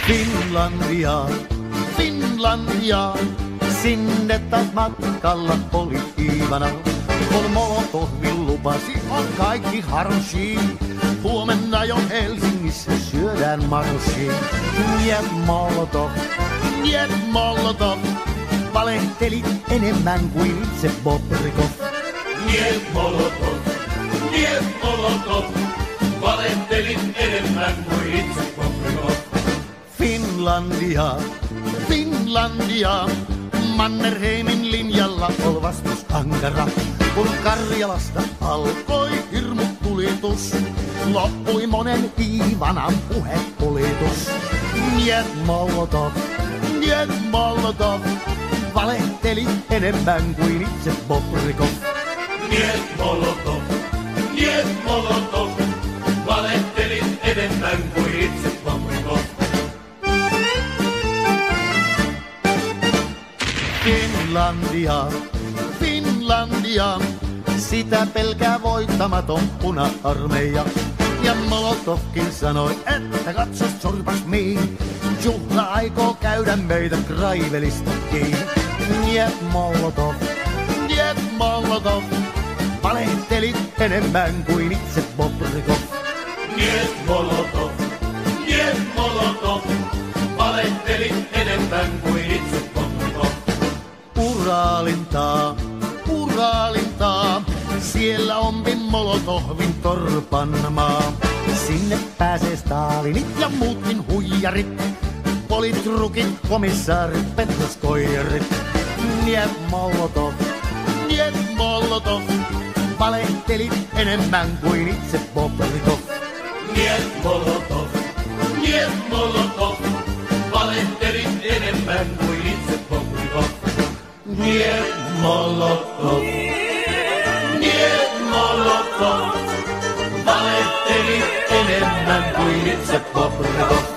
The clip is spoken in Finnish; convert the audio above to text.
Finlandia, Finlandia, sinne taas matkalla oli Iivana. Kun Molotovin lupasi, on kaikki harshi. Huomenna jo Helsingissä syödään marshi. Niet Molotov, niet Molotov, valehteli enemmän kuin itse Bobrikov. Niet Molotov, niet Molotov, valehteli enemmän kuin itse Bobrikov. Finlandia, Finlandia, Mannerheimin linjalla ol vastus ankara. Kun Karjalasta alkoi hirmutulitus, loppui monen Iivanan puhepolitus. Niet Molotov, niet Molotov, valehteli enemmän kuin itse Bobrikov. Niet Molotov, niet Molotov, valehteli enemmän kuin itse Bobrikov. Finlandia, Finlandia, sitä pelkää voittamaton puna-armeija. Ja Molotovkin sanoi, että katsos sorpas miin, juhla aikoo käydä meitä Kraivelista kiinni. Niet Molotov, niet Molotov, valehteli enemmän kuin itse Bobrikov. Niet Molotov, niet Molotov, valehteli enemmän kuin itse Bobrikov. Uraalintaa, Uraalintaa, siellä on Molotovin torpanmaa. Sinne pääsee Stalinit ja muutkin huijarit, politrukit, komissaarit, petroskoijarit. Niet Molotov, niet Molotov, valehteli enemmän kuin itse Bobrikov. Niet Molotov, niet Molotov, valehteli enemmän kuin itse Bobrikov. Niet Molotov, niet Molotov, valehteli enemmän kuin itse Bobrikov.